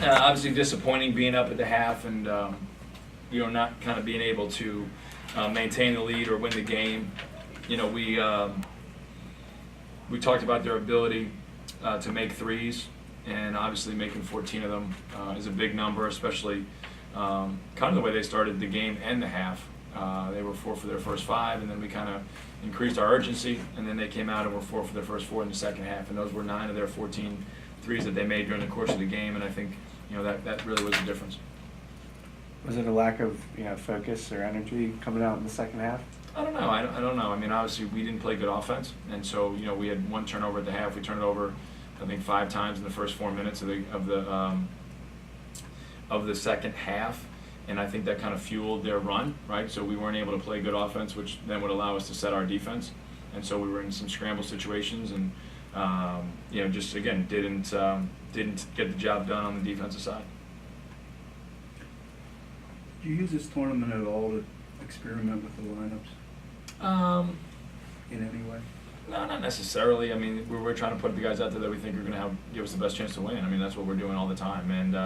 Obviously disappointing being up at the half and not kind of being able to maintain the lead or win the game. We talked about their ability to make threes, and obviously making 14 of them is a big number, especially kind of the way they started the game and the half. They were 4 for their first 5, and then we kind of increased our urgency, and then they came out and were 4 for their first 4 in the second half, and those were 9 of their 14 threes that they made during the course of the game, and I think that really was the difference. Was it a lack of focus or energy coming out in the second half? I don't know. I don't know. I mean, obviously we didn't play good offense, and so we had 1 turnover at the half. We turned it over, I think, 5 times in the first 4 minutes of the second half, and I think that kind of fueled their run, right? So we weren't able to play good offense, which then would allow us to set our defense, and so we were in some scramble situations, and just again didn't get the job done on the defensive side. Do you use this tournament at all to experiment with the lineups in any way? No, not necessarily. I mean, we're trying to put the guys out there that we think are going to give us the best chance to win. I mean, that's what we're doing all the time. And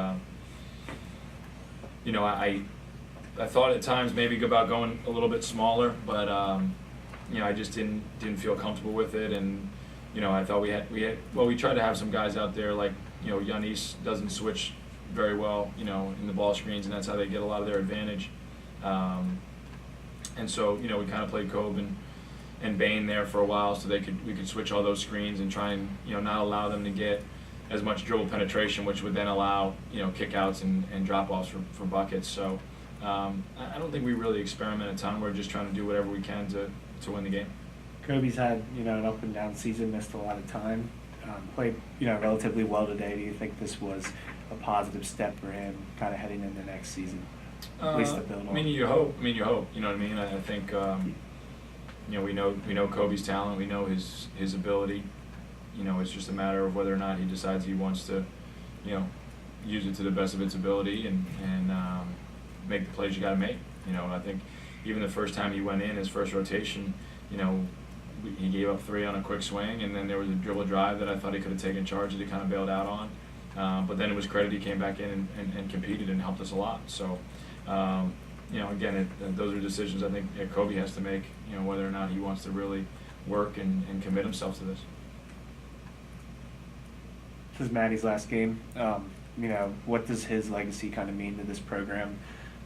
I thought at times maybe about going a little bit smaller, but I just didn't feel comfortable with it. And I thought we tried to have some guys out there like Yanis doesn't switch very well, in the ball screens, and that's how they get a lot of their advantage. And so, we kind of played Kobe and Bain there for a while, so we could switch all those screens and try and not allow them to get as much dribble penetration, which would then allow kickouts and drop offs for buckets. So I don't think we really experiment a ton. We're just trying to do whatever we can to win the game. Kobe's had an up and down season, missed a lot of time, played relatively well today. Do you think this was a positive step for him kind of heading into next season? At least to build on. I mean, you hope. You know what I mean? I think we know Kobe's talent. We know his ability. It's just a matter of whether or not he decides he wants to, use it to the best of its ability and make the plays you got to make. I think even the first time he went in, his first rotation, he gave up 3 on a quick swing, and then there was a dribble drive that I thought he could have taken charge that he kind of bailed out on. But then it was credit he came back in and competed and helped us a lot. So, again, those are decisions I think Kobe has to make, whether or not he wants to really work and commit himself to this. This is Maddie's last game. What does his legacy kind of mean to this program?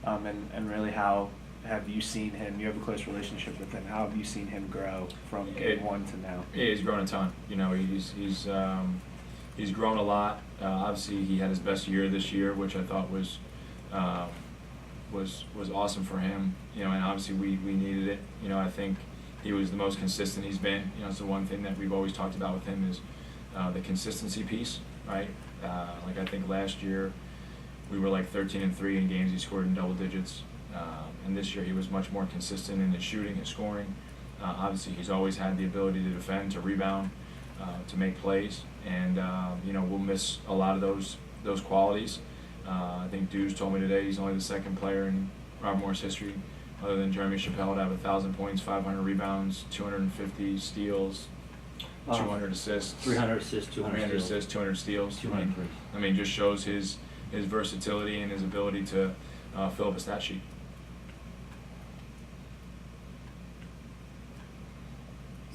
And really, how have you seen him? You have a close relationship with him. How have you seen him grow from game 1 to now? Yeah, he's grown a ton. He's grown a lot. Obviously, he had his best year this year, which I thought was awesome for him. And obviously we needed it. I think he was the most consistent he's been. It's the one thing that we've always talked about with him is the consistency piece, right? Like I think last year we were like 13-3 in games he scored in double digits, and this year he was much more consistent in his shooting and scoring. Obviously, he's always had the ability to defend, to rebound, to make plays, and we'll miss a lot of those qualities. I think Dews told me today he's only the second player in Robert Morris history, other than Jeremy Chappelle, to have 1,000 points, 500 rebounds, 250 steals, 200 assists, 300 assists, 200 steals. 200. I mean, just shows his versatility and his ability to fill up a stat sheet.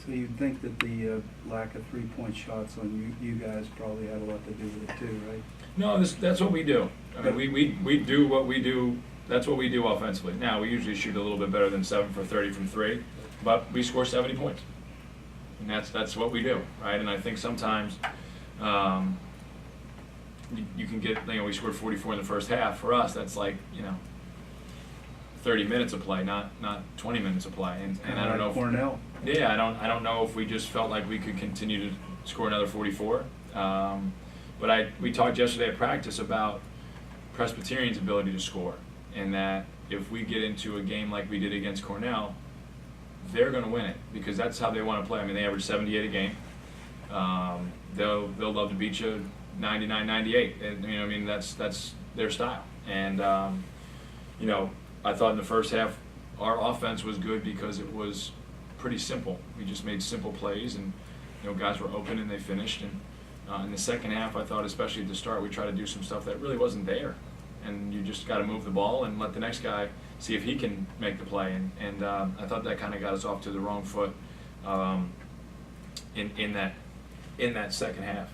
So you'd think that the lack of three-point shots on you guys probably had a lot to do with it too, right? No, that's what we do. I mean, we do what we do. That's what we do offensively. Now, we usually shoot a little bit better than 7 for 30 from 3, but we score 70 points. And that's what we do, right? And I think sometimes you can get, we scored 44 in the first half. For us, that's like, 30 minutes of play, not 20 minutes of play. And I don't know. Cornell. Yeah, I don't know if we just felt like we could continue to score another 44. But we talked yesterday at practice about Presbyterian's ability to score, and that if we get into a game like we did against Cornell, they're going to win it because that's how they want to play. I mean, they average 78 a game. They'll love to beat you 99, 98. And, that's their style. And I thought in the first half our offense was good because it was pretty simple. We just made simple plays, and guys were open and they finished. And In the second half, I thought, especially at the start, we tried to do some stuff that really wasn't there. And you just got to move the ball and let the next guy see if he can make the play. And I thought that kind of got us off to the wrong foot in that second half.